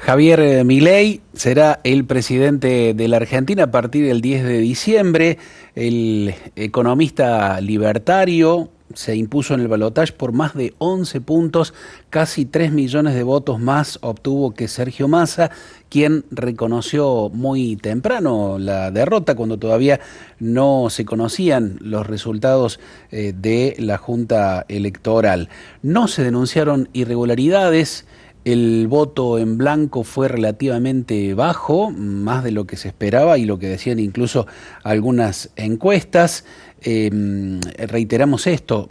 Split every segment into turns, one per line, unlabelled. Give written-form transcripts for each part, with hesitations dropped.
Javier Milei será el presidente de la Argentina a partir del 10 de diciembre. El economista libertario se impuso en el balotaje por más de 11 puntos, casi 3 millones de votos más obtuvo que Sergio Massa, quien reconoció muy temprano la derrota cuando todavía no se conocían los resultados de la Junta Electoral. No se denunciaron irregularidades. El voto en blanco fue relativamente bajo, más de lo que se esperaba y lo que decían incluso algunas encuestas. Reiteramos esto,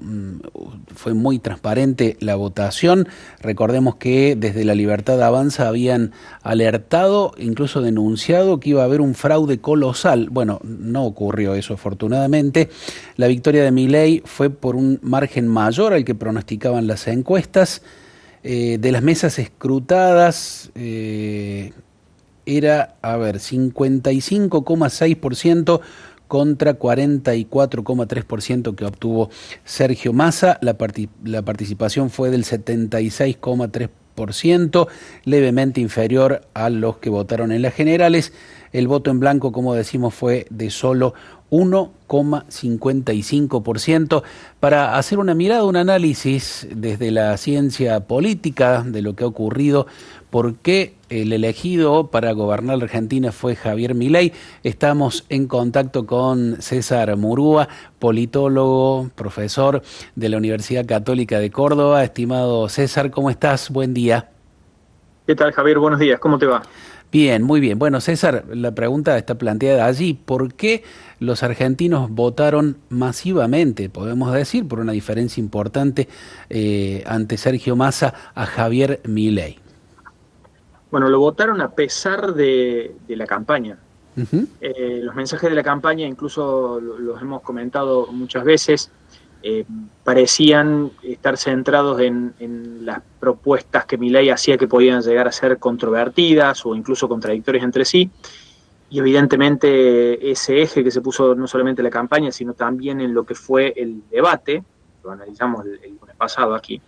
fue muy transparente la votación. Recordemos que desde La Libertad Avanza habían alertado, incluso denunciado que iba a haber un fraude colosal. Bueno, no ocurrió eso afortunadamente. La victoria de Milei fue por un margen mayor al que pronosticaban las encuestas. De las mesas escrutadas era, 55,6% contra 44,3% que obtuvo Sergio Massa. La participación fue del 76,3%, levemente inferior a los que votaron en las generales. El voto en blanco, como decimos, fue de solo 1,55%. Para hacer una mirada, un análisis desde la ciencia política de lo que ha ocurrido, por qué el elegido para gobernar la Argentina fue Javier Milei, estamos en contacto con César Murúa, politólogo, profesor de la Universidad Católica de Córdoba. Estimado César, ¿cómo estás? Buen día.
¿Qué tal, Javier? Buenos días, ¿cómo te va?
Bien, muy bien. Bueno, César, la pregunta está planteada allí. ¿Por qué los argentinos votaron masivamente, podemos decir, por una diferencia importante ante Sergio Massa a Javier Milei?
Bueno, lo votaron a pesar de la campaña.
Ujú.
Los mensajes de la campaña, incluso los hemos comentado muchas veces, parecían estar centrados en las propuestas que Milei hacía que podían llegar a ser controvertidas o incluso contradictorias entre sí. Y evidentemente ese eje que se puso no solamente en la campaña, sino también en lo que fue el debate, lo analizamos el lunes pasado aquí,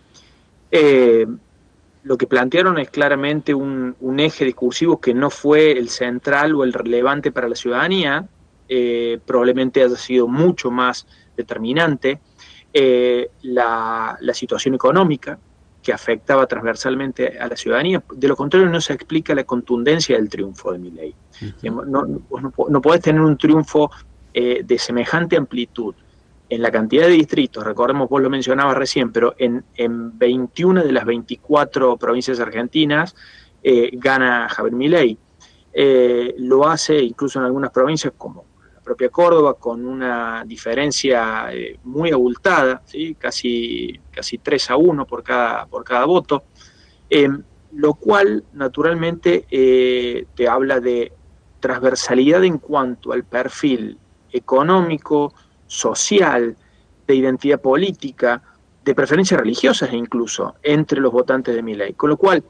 lo que plantearon es claramente un eje discursivo que no fue el central o el relevante para la ciudadanía, probablemente haya sido mucho más determinante la situación económica que afectaba transversalmente a la ciudadanía. De lo contrario, no se explica la contundencia del triunfo de Milei. No podés tener un triunfo de semejante amplitud en la cantidad de distritos. Recordemos, vos lo mencionabas recién, pero en 21 de las 24 provincias argentinas gana Javier Milei. Lo hace incluso en algunas provincias como la propia Córdoba, con una diferencia muy abultada, ¿sí? casi 3-1 por cada voto, lo cual naturalmente te habla de transversalidad en cuanto al perfil económico, social, de identidad política, de preferencias religiosas incluso, entre los votantes de Milei. Con lo cual,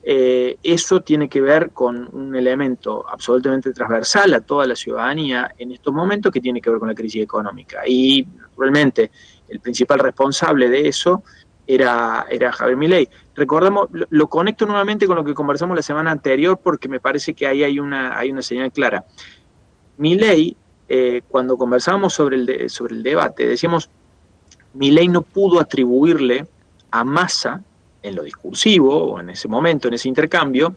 eso tiene que ver con un elemento absolutamente transversal a toda la ciudadanía en estos momentos, que tiene que ver con la crisis económica. Y, naturalmente, el principal responsable de eso era Javier Milei. Recordemos, lo conecto nuevamente con lo que conversamos la semana anterior, porque me parece que ahí hay una señal clara. Milei, cuando conversábamos sobre el debate, decíamos, Milei no pudo atribuirle a Massa, en lo discursivo, o en ese momento, en ese intercambio,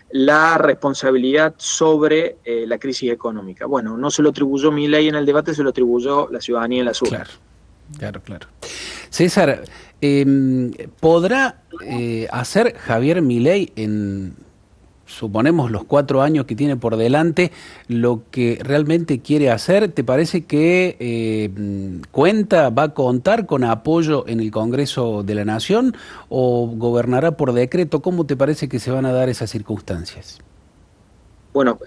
la responsabilidad sobre la crisis económica. Bueno, no se lo atribuyó Milei en el debate, se lo atribuyó la ciudadanía en las urnas.
Claro. César, ¿podrá hacer Javier Milei suponemos, los 4 años que tiene por delante, lo que realmente quiere hacer? ¿Te parece que va a contar con apoyo en el Congreso de la Nación o gobernará por decreto? ¿Cómo te parece que se van a dar esas circunstancias?
Bueno,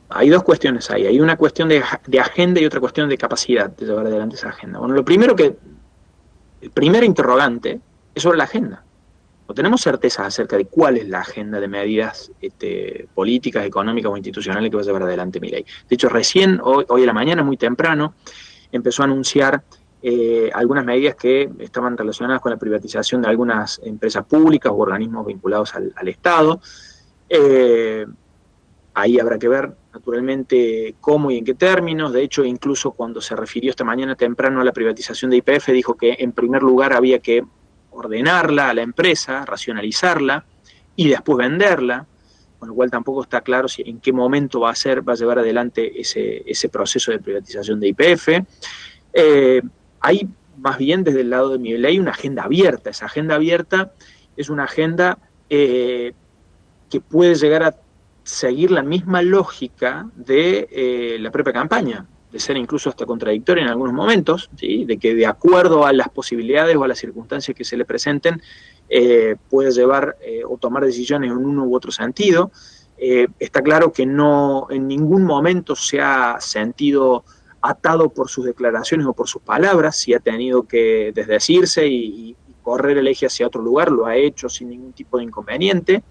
hay dos cuestiones ahí. Hay una cuestión de agenda y otra cuestión de capacidad de llevar adelante esa agenda. Bueno, el primer interrogante es sobre la agenda. No tenemos certezas acerca de cuál es la agenda de medidas políticas, económicas o institucionales que va a llevar adelante Milei. De hecho, recién, hoy a la mañana, muy temprano, empezó a anunciar algunas medidas que estaban relacionadas con la privatización de algunas empresas públicas u organismos vinculados al Estado. Eh, Ahí habrá que ver, naturalmente, cómo y en qué términos. De hecho, incluso cuando se refirió esta mañana temprano a la privatización de YPF, dijo que en primer lugar había que ordenarla a la empresa, racionalizarla y después venderla, con lo cual tampoco está claro si en qué momento va a llevar adelante ese proceso de privatización de YPF. Hay más bien desde el lado de Milei una agenda abierta. Esa agenda abierta es una agenda que puede llegar a seguir la misma lógica de la propia campaña, de ser incluso hasta contradictoria en algunos momentos, ¿sí? De que de acuerdo a las posibilidades o a las circunstancias que se le presenten, puede llevar o tomar decisiones en uno u otro sentido. Está claro que no en ningún momento se ha sentido atado por sus declaraciones o por sus palabras, si ha tenido que desdecirse y correr el eje hacia otro lugar, lo ha hecho sin ningún tipo de inconveniente.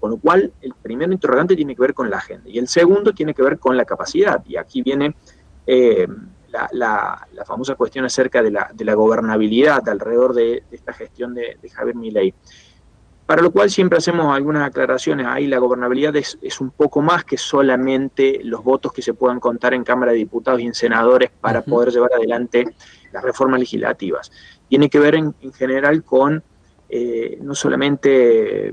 Con lo cual, el primer interrogante tiene que ver con la agenda y el segundo tiene que ver con la capacidad. Y aquí viene la famosa cuestión acerca de la gobernabilidad alrededor de esta gestión de Javier Milei. Para lo cual siempre hacemos algunas aclaraciones. Ahí la gobernabilidad es un poco más que solamente los votos que se puedan contar en Cámara de Diputados y en senadores para poder llevar adelante las reformas legislativas. Tiene que ver en general con no solamente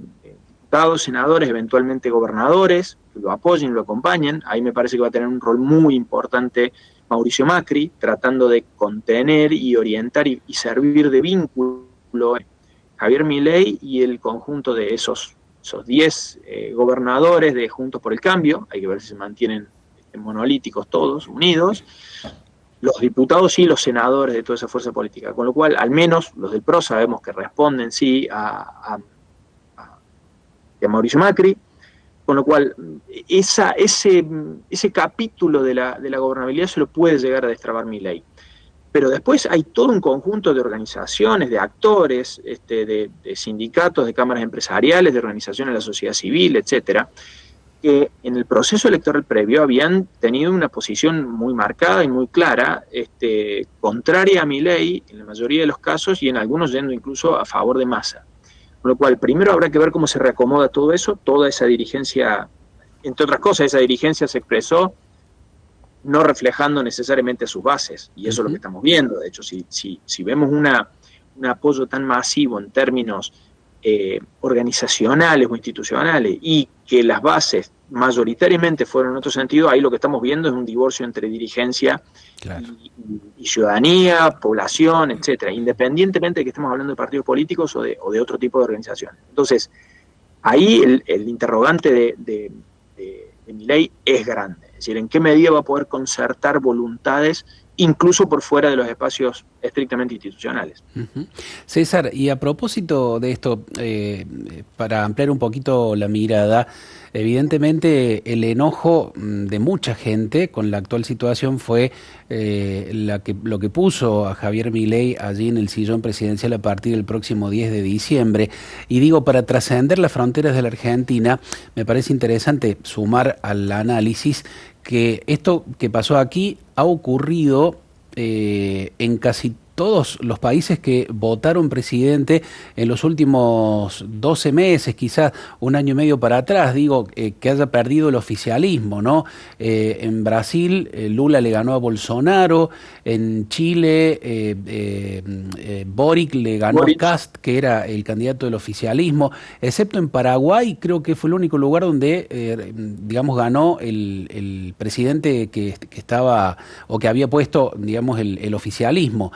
diputados, senadores, eventualmente gobernadores, que lo apoyen, lo acompañen. Ahí me parece que va a tener un rol muy importante Mauricio Macri, tratando de contener y orientar y servir de vínculo Javier Milei y el conjunto de esos 10 gobernadores de Juntos por el Cambio. Hay que ver si se mantienen monolíticos todos, unidos, los diputados y los senadores de toda esa fuerza política, con lo cual al menos los del PRO sabemos que responden sí a Mauricio Macri, con lo cual ese capítulo de la gobernabilidad se lo puede llegar a destrabar Milei. Pero después hay todo un conjunto de organizaciones, de actores, de sindicatos, de cámaras empresariales, de organizaciones de la sociedad civil, etcétera, que en el proceso electoral previo habían tenido una posición muy marcada y muy clara, contraria a Milei en la mayoría de los casos y en algunos yendo incluso a favor de Massa. Con lo cual, primero habrá que ver cómo se reacomoda todo eso, toda esa dirigencia, entre otras cosas, esa dirigencia se expresó no reflejando necesariamente sus bases, y eso es lo que estamos viendo. De hecho, si vemos un apoyo tan masivo en términos organizacionales o institucionales y que las bases mayoritariamente fueron en otro sentido, ahí lo que estamos viendo es un divorcio entre dirigencia y ciudadanía, población, etcétera, independientemente de que estemos hablando de partidos políticos o de otro tipo de organizaciones. Entonces, ahí el interrogante de Milei es grande, es decir, en qué medida va a poder concertar voluntades incluso por fuera de los espacios estrictamente institucionales.
César, y a propósito de esto, para ampliar un poquito la mirada, evidentemente el enojo de mucha gente con la actual situación fue lo que puso a Javier Milei allí en el sillón presidencial a partir del próximo 10 de diciembre. Y digo, para trascender las fronteras de la Argentina, me parece interesante sumar al análisis que esto que pasó aquí ha ocurrido en casi todos los países que votaron presidente en los últimos 12 meses, quizás un año y medio para atrás, digo, que haya perdido el oficialismo, ¿no? En Brasil, Lula le ganó a Bolsonaro, en Chile, Boric le ganó a Kast, que era el candidato del oficialismo, excepto en Paraguay, creo que fue el único lugar donde, digamos, ganó el presidente que estaba, o que había puesto, digamos, el oficialismo.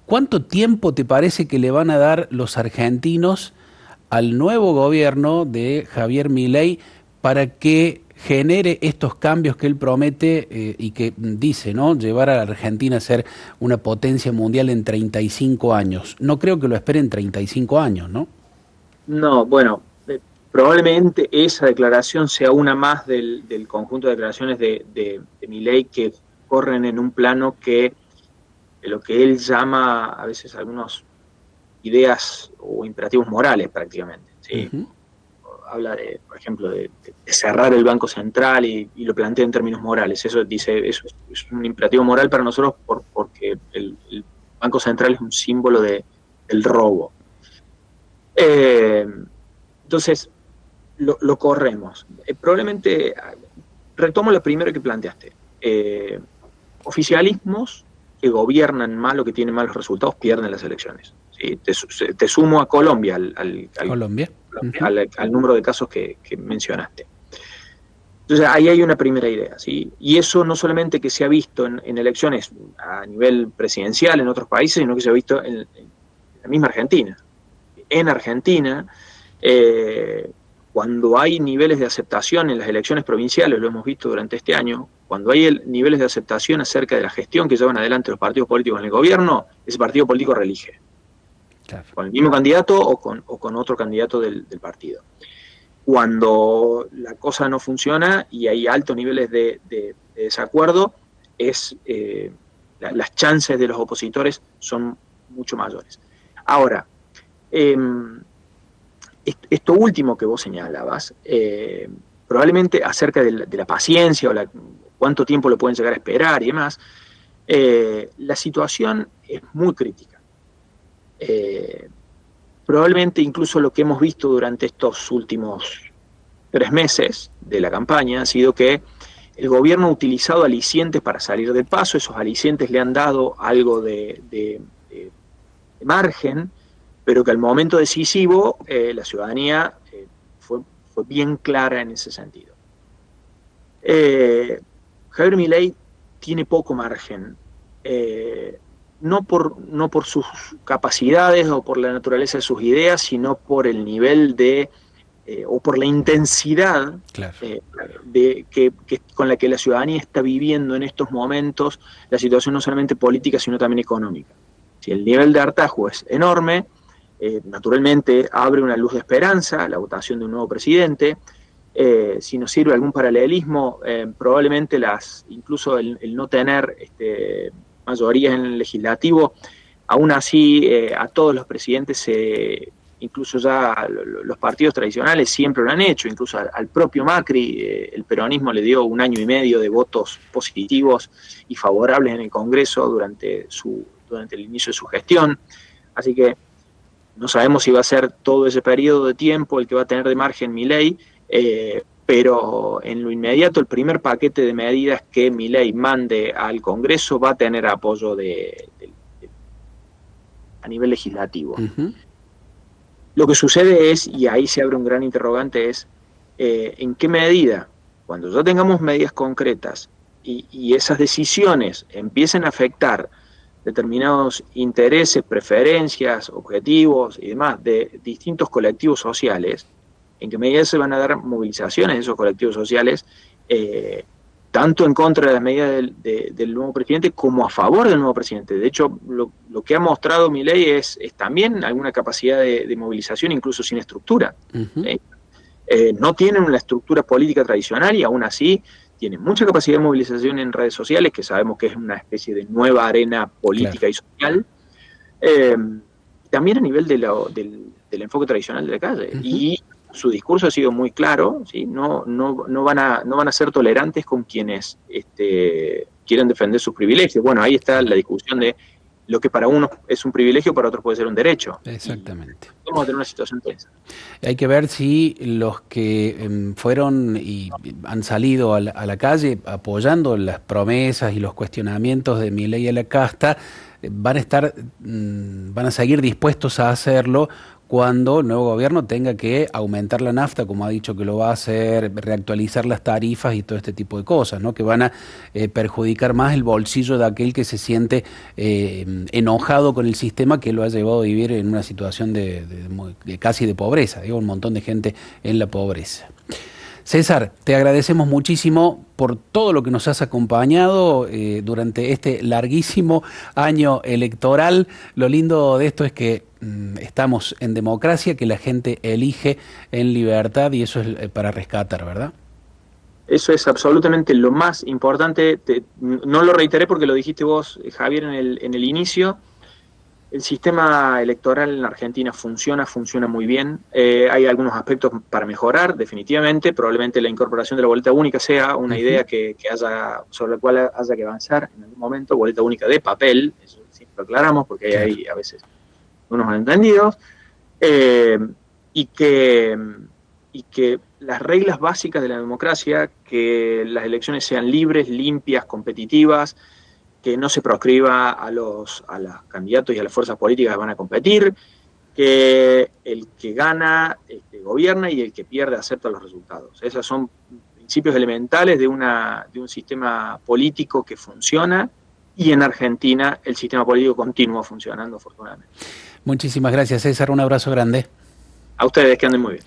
¿Cuánto tiempo te parece que le van a dar los argentinos al nuevo gobierno de Javier Milei para que genere estos cambios que él promete y que dice, ¿no?, llevar a la Argentina a ser una potencia mundial en 35 años? No creo que lo esperen 35 años, ¿no?
No, bueno, probablemente esa declaración sea una más del conjunto de declaraciones de Milei que corren en un plano que lo que él llama a veces algunas ideas o imperativos morales prácticamente, ¿sí? Habla de, por ejemplo, de cerrar el Banco Central y lo plantea en términos morales. Eso dice, eso es un imperativo moral para nosotros porque el Banco Central es un símbolo del robo. Entonces, lo corremos. Probablemente, retomo lo primero que planteaste. Oficialismos que gobiernan mal o que tienen malos resultados pierden las elecciones. ¿Sí? Te sumo a Colombia,
Colombia.
al número de casos que mencionaste. Entonces ahí hay una primera idea, ¿sí? Y eso no solamente que se ha visto en elecciones a nivel presidencial en otros países, sino que se ha visto en la misma Argentina. En Argentina, cuando hay niveles de aceptación en las elecciones provinciales, lo hemos visto durante este año, cuando hay niveles de aceptación acerca de la gestión que llevan adelante los partidos políticos en el gobierno, ese partido político reelige. Claro. Con el mismo candidato o con otro candidato del partido. Cuando la cosa no funciona y hay altos niveles de desacuerdo, las chances de los opositores son mucho mayores. Ahora, esto último que vos señalabas, probablemente acerca de la paciencia o cuánto tiempo lo pueden llegar a esperar y demás, la situación es muy crítica. Probablemente incluso lo que hemos visto durante estos últimos 3 meses de la campaña ha sido que el gobierno ha utilizado alicientes para salir del paso, esos alicientes le han dado algo de margen, pero que al momento decisivo la ciudadanía fue bien clara en ese sentido. Javier Milei tiene poco margen, no por sus capacidades o por la naturaleza de sus ideas, sino por el nivel o por la intensidad
claro.
Con la que la ciudadanía está viviendo en estos momentos la situación no solamente política, sino también económica. Si el nivel de hartazgo es enorme, naturalmente abre una luz de esperanza la votación de un nuevo presidente. Si nos sirve algún paralelismo, probablemente incluso el no tener mayorías en el legislativo, aún así a todos los presidentes, incluso ya los partidos tradicionales siempre lo han hecho, incluso al propio Macri, el peronismo le dio 1 año y medio de votos positivos y favorables en el Congreso durante el inicio de su gestión, así que no sabemos si va a ser todo ese periodo de tiempo el que va a tener de margen Milei, pero en lo inmediato el primer paquete de medidas que Milei mande al Congreso va a tener apoyo a nivel legislativo.
Uh-huh.
Lo que sucede es, y ahí se abre un gran interrogante, es en qué medida, cuando ya tengamos medidas concretas y esas decisiones empiecen a afectar determinados intereses, preferencias, objetivos y demás de distintos colectivos sociales, en qué medida se van a dar movilizaciones de esos colectivos sociales, tanto en contra de las medidas del nuevo presidente como a favor del nuevo presidente. De hecho, lo que ha mostrado Milei es también alguna capacidad de movilización, incluso sin estructura.
Uh-huh.
No tienen una estructura política tradicional y aún así tienen mucha capacidad de movilización en redes sociales, que sabemos que es una especie de nueva arena política y social. También a nivel del enfoque tradicional de la calle. Uh-huh. Y su discurso ha sido muy claro, ¿sí? No van a ser tolerantes con quienes quieren defender sus privilegios. Bueno, ahí está la discusión de lo que para unos es un privilegio, para otros puede ser un derecho.
Exactamente.
Vamos a tener una situación tensa.
Hay que ver si los que fueron y han salido a la calle apoyando las promesas y los cuestionamientos de Milei a la casta van a seguir dispuestos a hacerlo cuando el nuevo gobierno tenga que aumentar la nafta, como ha dicho que lo va a hacer, reactualizar las tarifas y todo este tipo de cosas, ¿no? Que van a perjudicar más el bolsillo de aquel que se siente enojado con el sistema, que lo ha llevado a vivir en una situación de casi de pobreza, digo, un montón de gente en la pobreza. César, te agradecemos muchísimo por todo lo que nos has acompañado durante este larguísimo año electoral. Lo lindo de esto es que estamos en democracia, que la gente elige en libertad y eso es para rescatar, ¿verdad?
Eso es absolutamente lo más importante. No lo reiteré porque lo dijiste vos, Javier, en el inicio. El sistema electoral en la Argentina funciona muy bien. Hay algunos aspectos para mejorar, definitivamente. Probablemente la incorporación de la boleta única sea una idea sobre la cual haya que avanzar en algún momento. Boleta única de papel, eso siempre lo aclaramos porque hay a veces unos malentendidos. Y que y que las reglas básicas de la democracia, que las elecciones sean libres, limpias, competitivas, que no se proscriba a los candidatos y a las fuerzas políticas que van a competir, que el que gana gobierna y el que pierde acepta los resultados. Esos son principios elementales de un sistema político que funciona, y en Argentina el sistema político continúa funcionando, afortunadamente.
Muchísimas gracias, César. Un abrazo grande.
A ustedes, que anden muy bien.